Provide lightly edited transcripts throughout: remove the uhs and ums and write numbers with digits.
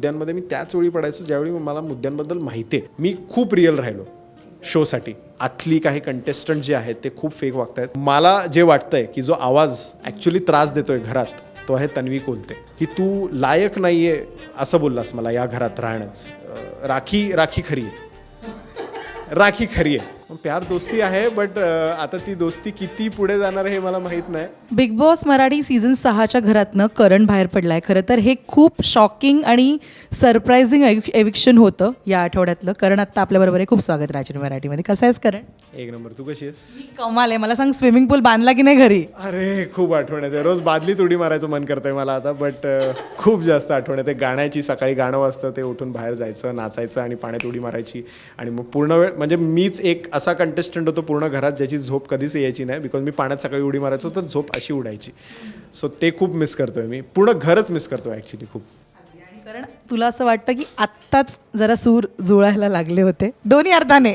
मुद्द्यांमध्ये मी त्याच वेळी पडायचो ज्यावेळी मला मुद्द्यांबद्दल माहिती आहे. मी खूप रिअल राहिलो शोसाठी. आतली काही कंटेस्टंट जे आहेत ते खूप फेक वागतायत. मला जे वाटतंय की जो आवाज ॲक्च्युली त्रास देतोय घरात तो आहे तन्वी कोलते, की तू लायक नाहीये असं बोललास मला या घरात राहण्याच. राखी खरी आहे, राखी खरी आहे. प्यार दोस्ती आहे बट आता ती दोस्ती किती पुढे जाणार हे मला माहीत नाही. बिग बॉस मराठी सीझन 6च्या घरातनं करण बाहेर पडलाय. खरं तर हे खूप शॉकिंग आणि सरप्रायझिंग एविक्शन होतं या आठवड्यातलं. करण आत्ता आपल्याबरोबर आहे. खूप स्वागत राजन मराठीमध्ये. कसं आहेस करण? एक नंबर. तू कशी आहेस? कमाल आहे. मला सांग, स्विमिंग पूल बांधला की नाही घरी? अरे खूप आठवण येते. रोज बादलीत उडी मारायचं मन करतंय मला आता, बट खूप जास्त आठवण येते गाण्याची. सकाळी गाणं वाजतं ते उठून बाहेर जायचं, नाचायचं आणि पाण्यात उडी मारायची. आणि मग पूर्ण वेळ म्हणजे मीच एक असा कंटेस्टंट होतो पूर्ण घरात ज्याची झोप कधीच यायची नाही, बिकॉज मी पाण्यात सकाळी उडी मारायचो तर झोप अशी उडायची. सो ते खूप मिस करतोय मी. पूर्ण घरच मिस करतोय ॲक्च्युली खूप. कारण तुला असं वाटतं की आत्ताच जरा सूर जुळायला लागले होते दोन्ही अर्थाने?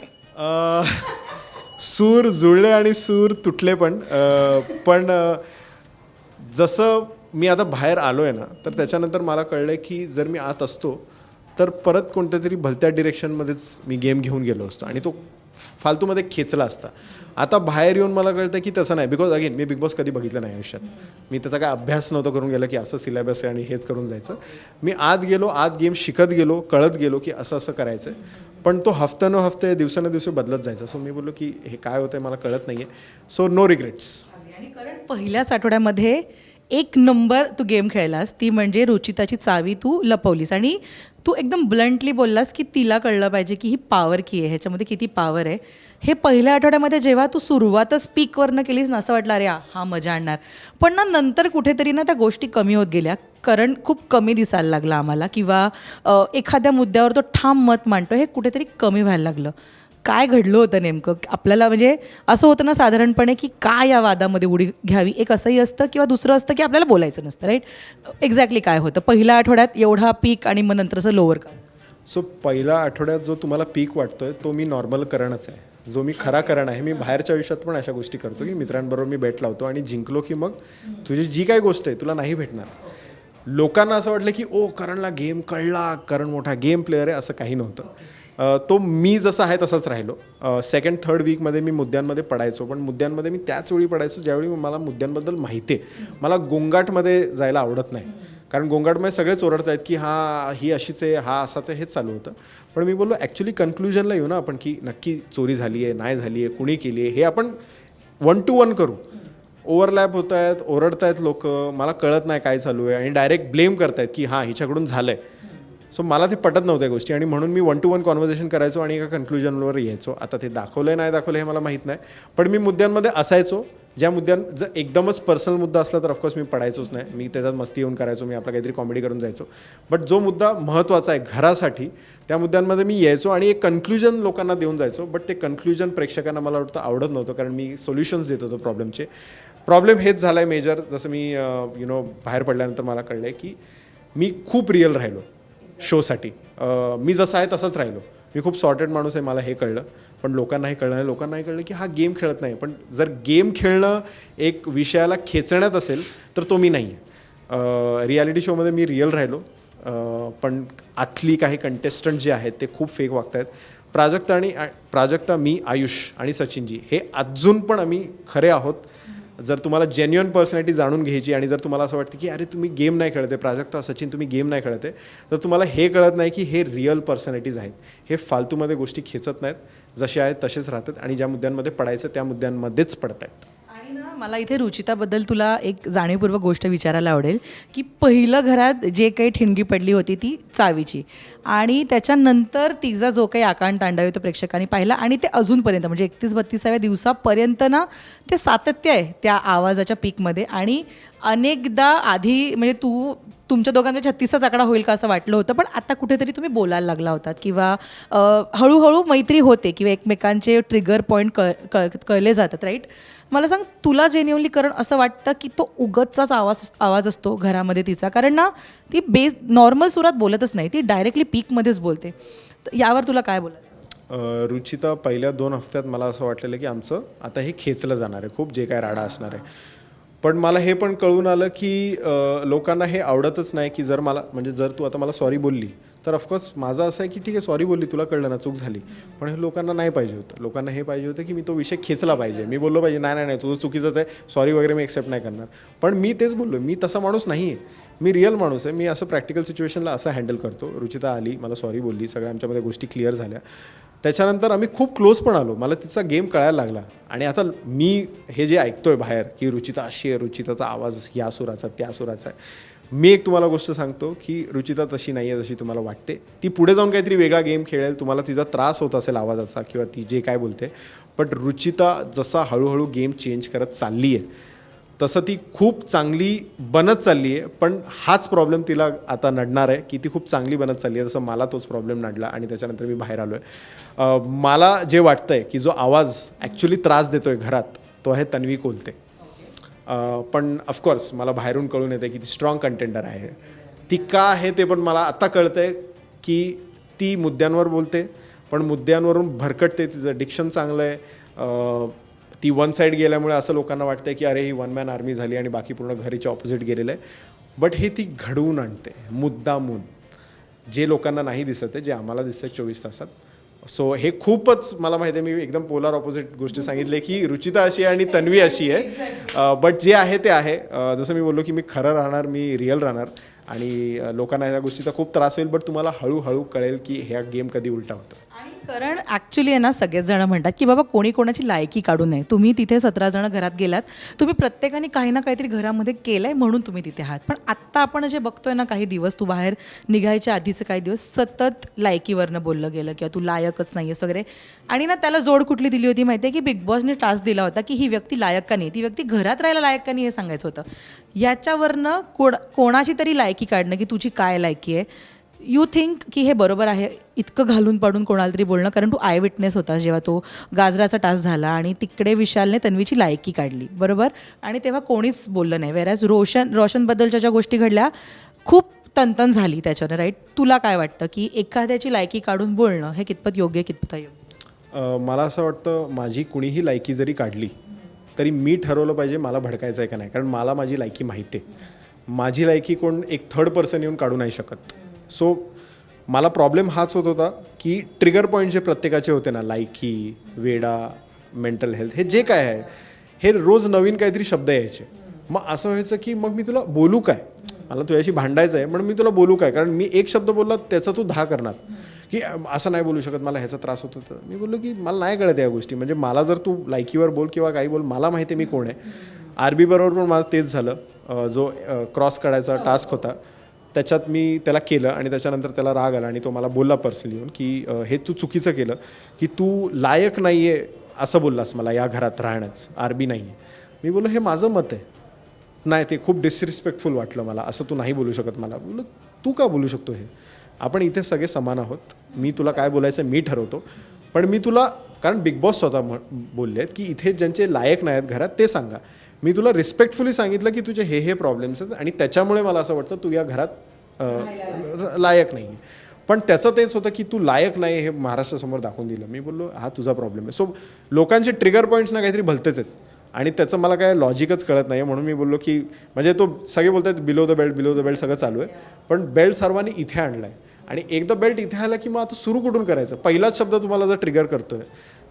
सूर जुळले आणि सूर तुटले पण. जसं मी आता बाहेर आलो आहे ना, तर त्याच्यानंतर मला कळलं की जर मी आत असतो तर परत कोणत्या तरी भलत्या डिरेक्शनमध्येच मी गेम घेऊन गेलो असतो आणि तो फालतूमध्ये खेचला असता. आता बाहेर येऊन मला कळतं की तसं नाही, because again me big boss कधी बघितलं नाही आयुष्यात. मी त्याचा काय अभ्यास नव्हतं करून गेलं की असं सिलेबस आहे आणि हेच करून जायचं. मी आत गेलो, आत गेम शिकत गेलो, कळत गेलो की असं असं करायचं आहे. पण तो हफ्ते दिवसानुदिवस बदलत जायचा. सो मी बोललो की हे काय होतं मला कळत नाही आहे. So no regrets. आणि कारण पहिल्याच आठवड्यामध्ये एक नंबर तू गेम खेळलास, ती म्हणजे रुचिताची चावी तू लपवलीस. आणि तू एकदम ब्लंटली बोललास की तिला कळलं पाहिजे की ही पॉवर की आहे, ह्याच्यामध्ये किती पॉवर आहे. हे पहिल्या आठवड्यामध्ये जेव्हा तू सुरुवातच पीकवरनं केलीस ना, असं वाटलं अरे हा मजा आणणार. पण ना नंतर कुठेतरी ना त्या गोष्टी कमी होत गेल्या. कारण खूप कमी दिसायला लागला आम्हाला, किंवा एखाद्या मुद्द्यावर तो ठाम मत मांडतो हे कुठेतरी कमी व्हायला लागलं. काय घडलं होतं नेमकं आपल्याला? म्हणजे असं होतं ना साधारणपणे की काय या वादामध्ये उडी घ्यावी, एक असंही असतं किंवा दुसरं असतं की आपल्याला बोलायचं नसतं, राईट? एक्झॅक्टली काय होतं पहिल्या आठवड्यात एवढा पीक आणि मग नंतर असं लोअर का? सो पहिल्या आठवड्यात जो तुम्हाला पीक वाटतोय तो मी नॉर्मल करणच आहे, जो मी खरा करण आहे. मी बाहेरच्या आयुष्यात पण अशा गोष्टी करतो की मित्रांबरोबर मी बेट लावतो आणि जिंकलो की मग तुझी जी काही गोष्ट आहे तुला नाही भेटणार. लोकांना असं वाटलं की ओ करणला गेम कळला, करण मोठा गेम प्लेअर आहे. असं काही नव्हतं. तो मी जसा आहे तसाच राहिलो. सेकंड थर्ड वीकमध्ये मी मुद्द्यांमध्ये पडायचो, पण मुद्द्यांमध्ये मी त्याच वेळी पडायचो ज्यावेळी मला मुद्द्यांबद्दल माहिती आहे. मला गोंगाटमध्ये जायला आवडत नाही, कारण गोंगाटमध्ये सगळेच ओरडत आहेत की हा ही अशीच आहे, हा असाच आहे, हेच चालू होतं. पण मी बोललो ॲक्च्युली कन्क्लुजनला येऊ ना आपण, की नक्की चोरी झाली आहे, नाही झाली आहे, कुणी केली आहे, हे आपण 1 to 1 करू. ओव्हरलॅप होत आहेत, ओरडत आहेत लोक, मला कळत नाही काय चालू आहे आणि डायरेक्ट ब्लेम करतायत की हां हिच्याकडून झालं आहे. सो मला ते पटत नव्हत्या गोष्टी आणि म्हणून मी 1 to 1 कॉन्व्हर्सेशन करायचो आणि एका कन्क्लुजनवर यायचो. आता ते दाखवलं नाही दाखवलं हे मला माहीत नाही, पण मी मुद्द्यांमध्ये असायचो. ज्या जर एकदमच पर्सनल मुद्दा असला तर ऑफकोर्स मी पडायचोच नाही. मी त्याच्यात मस्ती येऊन करायचो, मी आपला काहीतरी कॉमेडी करून जायचो. बट जो मुद्दा महत्त्वाचा आहे घरासाठी त्या मुद्द्यांमध्ये मी यायचो आणि एक कन्क्लुजन लोकांना देऊन जायचो. बट ते कन्क्लुजन प्रेक्षकांना मला वाटतं आवडत नव्हतं, कारण मी सोल्युशन्स देत होतो प्रॉब्लेमचे. प्रॉब्लेम हेच झाला आहे मेजर. जसं मी बाहेर पडल्यानंतर मला कळलं आहे की मी खूप रिअल राहिलो शोसाठी. मी जसा आहे तसंच राहिलो. मी खूप सॉर्टेड माणूस आहे, मला हे कळलं. पण लोकांनाही कळलं नाही. लोकांनाही कळलं की हा गेम खेळत नाही. पण जर गेम खेळणं एक विषयाला खेचण्यात असेल तर तो मी नाही आहे. रियालिटी शोमध्ये मी रिअल राहिलो, पण आतली काही कंटेस्टंट जे आहेत ते खूप फेक वागत आहेत. प्राजक्ता, मी, आयुष आणि सचिनजी हे अजून पण आम्ही खरे आहोत. जर तुम्हाला जेन्युअन पर्सनॅलिटी जाणून घ्यायची आणि जर तुम्हाला असं वाटतं की अरे तुम्ही गेम नाही खेळते, प्राजक्ता, सचिन तुम्ही गेम नाही खेळते, तर तुम्हाला हे कळत नाही की हे रिअल पर्सनॅलिटीज आहेत. हे फालतूमध्ये गोष्टी खेचत नाहीत, जसे आहेत तसेच राहतात आणि ज्या मुद्द्यांमध्ये पडायचं त्या मुद्द्यांमध्येच पडत आहेत. आणि ना मला इथे रुचिताबद्दल तुला एक जाणीवपूर्वक गोष्ट विचारायला आवडेल की पहिलं घरात जे काही ठिणगी पडली होती ती चावीची, आणि त्याच्यानंतर तिचा जो काही आकांड तांडव तो प्रेक्षकांनी पाहिला आणि ते अजूनपर्यंत म्हणजे 31-32व्या दिवसापर्यंत ना ते सातत्य आहे त्या आवाजाच्या पीकमध्ये. आणि अनेकदा आधी म्हणजे तुमच्या दोघांमध्ये 36चा आकडा होईल का असं वाटलं होतं, पण आता कुठेतरी तुम्ही बोलायला लागला होतात किंवा हळूहळू मैत्री होते किंवा एकमेकांचे ट्रिगर पॉईंट कळले जातात, राईट? मला सांग, तुला जेन्युअनली करण असं वाटतं की तो उगतचाच आवाज असतो घरामध्ये तिचा? कारण ना ती नॉर्मल सुरात बोलतच नाही, ती डायरेक्टली पीकमध्येच बोलते. यावर तुला काय बोलायचं? रुचिता, पहिल्या 2 हफ्त्यात मला असं वाटलेलं की आमचं आता हे खेचलं जाणार आहे खूप, जे काय राडा असणार आहे. पण मला हे पण कळून आलं की लोकांना हे आवडतच नाही की जर मला म्हणजे जर तू आता मला सॉरी बोलली तर ऑफकोर्स माझं असं आहे की ठीक आहे सॉरी बोलली तुला कळलं ना चूक झाली, पण हे लोकांना नाही पाहिजे होतं. लोकांना हे पाहिजे होतं की मी तो विषय खेचला पाहिजे, मी बोललो पाहिजे नाही नाही नाही तुझं चुकीचंच आहे, सॉरी वगैरे मी एक्सेप्ट नाही करणार. पण मी तेच बोललो, मी तसा माणूस नाही आहे, मी रिअल माणूस आहे. मी असं प्रॅक्टिकल सिच्युएशनला असं हँडल करतो. रुचिता आली, मला सॉरी बोलली, सगळ्या आमच्यामध्ये गोष्टी क्लिअर झाल्या. त्याच्यानंतर आम्ही खूप क्लोज पण आलो, मला तिचा गेम कळायला लागला. आणि आता मी हे जे ऐकतोय बाहेर की रुचिता अशी आहे, रुचिताचा आवाज या सुराचा त्या सुराचा आहे, मी एक तुम्हाला गोष्ट सांगतो की रुचिता तशी नाही आहे जशी तुम्हाला वाटते. ती पुढे जाऊन काहीतरी वेगळा गेम खेळेल, तुम्हाला तिचा त्रास होत असेल आवाजाचा किंवा ती जे काय बोलते, बट रुचिता जसा हळूहळू गेम चेंज करत चालली आहे तसं ती खूप चांगली बनत चालली आहे. पण हाच प्रॉब्लेम तिला आता नडणार आहे की ती खूप चांगली बनत चालली आहे, जसं मला तोच प्रॉब्लेम नडला आणि त्याच्यानंतर मी बाहेर आलो आहे. मला जे वाटतं आहे की जो आवाज ॲक्च्युली त्रास देतो आहे घरात तो आहे तन्वी कोलते. पण ऑफकोर्स मला बाहेरून कळून येते की ती स्ट्रॉंग कंटेंडर आहे. ती का आहे ते पण मला आत्ता कळतं आहे की ती मुद्द्यांवर बोलते, पण मुद्द्यांवरून भरकटते, तिचं डिक्शन चांगलं आहे. ती वन साईड गेल्यामुळे असं लोकांना वाटतं की अरे ही वन मॅन आर्मी झाली आणि बाकी पूर्ण घरीच्या ऑपोजिट गेलेलं आहे. बट हे ती घडवून आणते मुद्दामून, जे लोकांना नाही दिसत आहे, जे आम्हाला दिसतं 24 तासात. सो हे खूपच मला माहिती आहे, मी एकदम पोलार ऑपोजिट गोष्टी सांगितले की रुचिता अशी आहे आणि तन्वी अशी आहे. बट जे आहे ते आहे. जसं मी बोललो की मी खरं राहणार, मी रिअल राहणार आणि लोकांना ह्या गोष्टीचा खूप त्रास होईल, बट तुम्हाला हळूहळू कळेल की ह्या गेम कधी उलटा होतं. आणि कारण ॲक्च्युली आहे ना, सगळेच जण म्हणतात की बाबा कोणी कोणाची लायकी काढू नये. तुम्ही तिथे 17 जण घरात गेलात, तुम्ही प्रत्येकाने काही ना काहीतरी घरामध्ये केलं आहे म्हणून तुम्ही तिथे आहात. पण आत्ता आपण जे बघतोय ना, काही दिवस तू बाहेर निघायच्या आधीचे काही दिवस सतत लायकीवरनं बोललं गेलं किंवा तू लायकच नाही आहेस वगैरे. आणि ना त्याला जोड कुठली दिली होती माहिती आहे की बिग बॉसने टास्क दिला होता की ही व्यक्ती लायक का नाही, ती व्यक्ती घरात राहायला लायक का नाही हे सांगायचं होतं. याच्यावरनं कोणाची तरी लायकी काढणं की तुझी काय लायकी आहे. यू थिंक की हे बरोबर आहे इतकं घालून पाडून कोणाला तरी बोलणं? कारण तू आय विटनेस होता जेव्हा तो गाजराचा टास्क झाला आणि तिकडे विशालने तन्वीची लायकी काढली, बरोबर, आणि तेव्हा कोणीच बोललं नाही. वेरॅज रोशनबद्दलच्या ज्या गोष्टी घडल्या खूप तनतन झाली त्याच्यानं, राईट? तुला काय वाटतं की एखाद्याची लायकी काढून बोलणं हे कितपत योग्य कितपत अयोग्य? मला असं वाटतं माझी कुणीही लायकी जरी काढली तरी मी ठरवलं पाहिजे मला भडकायचं आहे का नाही, कारण मला माझी लायकी माहिती आहे. माझी लायकी कोण एक थर्ड पर्सन येऊन काढू नाही शकत. सो मला प्रॉब्लेम हाच होत होता की ट्रिगर पॉईंट जे प्रत्येकाचे होते ना, लायकी, वेडा, मेंटल हेल्थ, हे जे काय आहे हे रोज नवीन काहीतरी शब्द यायचे. मग असं व्हायचं की मग मी तुला बोलू काय, मला तुझ्याशी भांडायचं आहे म्हणून मी तुला बोलू काय, कारण मी एक शब्द बोलला त्याचा तू 10 करणार की असं नाही बोलू शकत, मला ह्याचा त्रास होत होता. मी बोललो की मला नाही कळत या गोष्टी, म्हणजे मला जर तू लायकीवर बोल किंवा काही बोल, मला माहिती आहे मी कोण आहे. आरबी बरोबर पण माझं तेच झालं. जो क्रॉस काढायचा टास्क होता त्याच्यात मी त्याला केलं आणि त्याच्यानंतर त्याला राग आला आणि तो मला बोलला पर्सनली येऊन की हे तू चुकीचं केलं की तू लायक नाही आहे असं बोललास मला या घरात राहण्याचं, आरबी नाही आहे. मी बोललो हे माझं मत आहे. नाही, ते खूप डिसरिस्पेक्टफुल वाटलं मला, असं तू नाही बोलू शकत. मला बोललो तू का बोलू शकतो हे, आपण इथे सगळे समान आहोत, मी तुला काय बोलायचं मी ठरवतो. पण मी तुला, कारण बिग बॉस स्वतः बोलले आहेत की इथे ज्यांचे लायक नाही आहेत घरात ते सांगा. मी तुला रिस्पेक्टफुली सांगितलं की तुझे हे प्रॉब्लेम्स आहेत आणि त्याच्यामुळे मला असं वाटतं तू या घरात लायक नाही आहे. पण त्याचं तेच होतं की तू लायक नाही हे महाराष्ट्रासमोर दाखवून दिलं. मी बोललो हा तुझा प्रॉब्लेम आहे. सो लोकांचे ट्रिगर पॉईंट्स ना काहीतरी भलतेच आहेत आणि त्याचं मला काय लॉजिकच कळत नाही. म्हणून मी बोललो की म्हणजे तो सगळे बोलतात बिलो द बेल्ट सगळं चालू आहे, पण बेल्ट सर्वांनी इथे आणलं आहे आणि एकदा बेल्ट इथे आला की मग आता सुरू कुठून करायचं. पहिलाच शब्द तुम्हाला जर ट्रिगर करतोय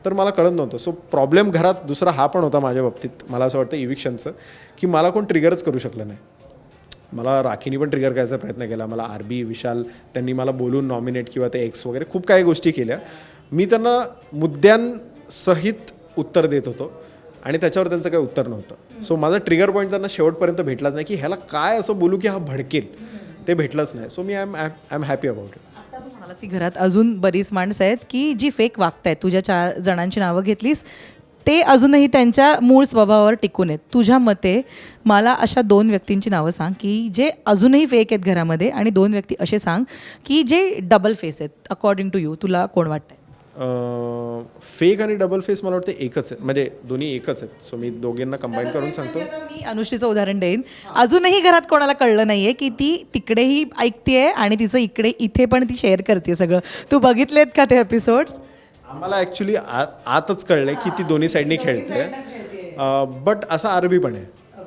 तर मला कळत नव्हतं. सो प्रॉब्लेम घरात दुसरा हा पण होता माझ्या बाबतीत, मला असं वाटतं इविक्शनचं, की मला कोण ट्रिगरच करू शकलं नाही. मला राखीनी पण ट्रिगर करायचा प्रयत्न केला, मला आरबी, विशाल त्यांनी मला बोलून नॉमिनेट किंवा ते एक्स वगैरे खूप काही गोष्टी केल्या. मी त्यांना मुद्द्यांसहित उत्तर देत होतो आणि त्याच्यावर त्यांचं काही उत्तर नव्हतं. सो माझा ट्रिगर पॉईंट त्यांना शेवटपर्यंत भेटलाच नाही की ह्याला काय असं बोलू की हा भडकेल, ते भेटलंच नाही. So me I am happy about it. आता तू म्हणालास की घरात अजून बरीच माणसं आहेत की जी फेक वागतायत, तुझ्या 4 जणांची नावं घेतलीस, ते अजूनही त्यांच्या मूळ स्वभावावर टिकून आहेत. तुझ्या मते मला अशा 2 व्यक्तींची नावं सांग की जे अजूनही फेक आहेत घरामध्ये, आणि 2 व्यक्ती असे सांग की जे डबल फेस आहेत. अकॉर्डिंग टू यू तुला कोण वाटतंय? फेक आणि डबल फेस मला वाटतं एकच आहे, म्हणजे दोन्ही एकच आहेत. सो मी दोघींना कंबाईन करून सांगतो. मी अनुश्रीचं उदाहरण देईन. अजूनही घरात कोणाला कळलं नाहीये की ती तिकडेही ऐकतेय आणि तिचं इथे पण ती शेअर करते सगळं. तू बघितलेत का ते एपिसोड्स? आम्हाला ॲक्च्युली आतच कळलंय की ती दोन्ही साईडनी खेळते, बट असा आरबी पण आहे.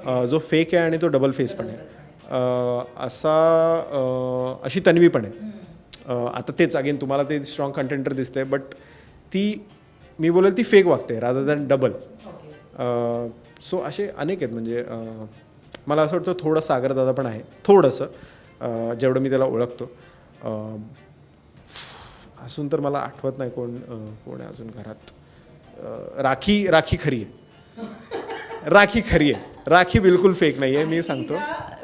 जो फेक आहे आणि तो डबल फेस पण आहे. अशी तन्वी पण आहे. आता तेच अगेन तुम्हाला ते स्ट्रॉंग कंटेंटर दिसते, बट ती मी बोलेल ती फेक वागते रादर दॅन डबल. सो असे अनेक आहेत. म्हणजे मला असं वाटतं थोडं सागरदादा पण आहे, थोडंसं जेवढं मी त्याला ओळखतो. अजून तर मला आठवत नाही कोण आहे अजून घरात. राखी खरी आहे. राखी बिलकुल फेक नाही आहे, मी सांगतो.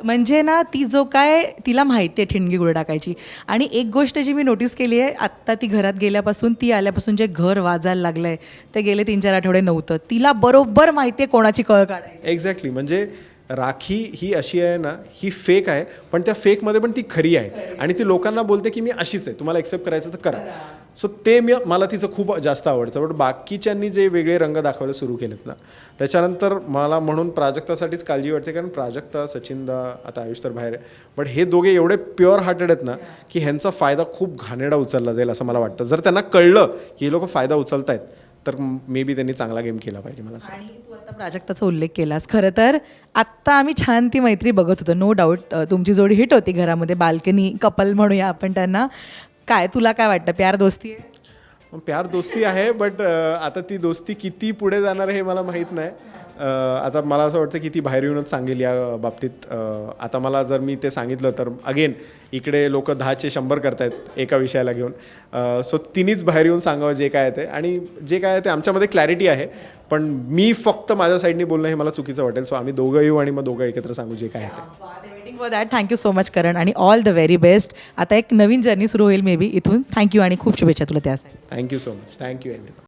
म्हणजे ना ती जो काय तिला माहिती आहे ठिणगी गुळ टाकायची. आणि एक गोष्ट जी मी नोटीस केली आहे, आत्ता ती घरात गेल्यापासून, ती आल्यापासून जे घर वाजायला लागलं आहे ते गेले 3-4 आठवडे नव्हतं. तिला बरोबर माहिती आहे कोणाची कळ काढायची. एक्झॅक्टली. म्हणजे राखी ही अशी आहे ना, ही फेक आहे, पण त्या फेकमध्ये पण ती खरी आहे. आणि ती लोकांना बोलते की मी अशीच आहे, तुम्हाला एक्सेप्ट करायचं तर करा. सो ते मला तिचं खूप जास्त आवडतं. बट बाकीच्यांनी जे वेगळे रंग दाखवायला सुरू केलेत ना, त्याच्यानंतर मला म्हणून प्राजक्तासाठीच काळजी वाटते. कारण प्राजक्ता, सचिनदा, आता आयुष तर बाहेर आहे, बट हे दोघे एवढे प्युअर हार्टेड आहेत ना की ह्यांचा फायदा खूप घाणेरडा उचलला जाईल असं मला वाटतं. जर त्यांना कळलं की हे लोक फायदा उचलतायत तर मे बी त्यांनी चांगला गेम केला पाहिजे. मला आणि तू आता प्राजक्ताचा उल्लेख केलास. खरं तर आत्ता आम्ही छान ती मैत्री बघत होतो, नो डाऊट तुमची जोडी हिट होती घरामध्ये. बाल्कनी कपल म्हणूया आपण त्यांना. काय तुला काय वाटतं, प्यार दोस्ती आहे? प्यार दोस्ती आहे, बट आता ती दोस्ती किती पुढे जाणार हे मला माहीत नाही. आता मला असं वाटतं की ती बाहेर येऊनच सांगेल या बाबतीत. आता मला जर मी ते सांगितलं तर अगेन इकडे लोक 10चे 100 करतायत एका विषयाला घेऊन. सो तिनेच बाहेर येऊन सांगावं जे काय आहे ते. आणि जे काय आहे ते आमच्यामध्ये क्लॅरिटी आहे, पण मी फक्त माझ्या साईडनी बोलणं हे मला चुकीचं वाटेल. सो आम्ही दोघं येऊ आणि मग दोघं एकत्र सांगू जे काय आहे ते. Waiting for that. Thank you so much Karan, आणि ऑल द व्हेरी बेस्ट. आता एक नवीन जर्नी सुरू होईल मे बी इथून. थँक्यू आणि खूप शुभेच्छा तुला त्यासाठी. Thank you so much. Thank you everyone.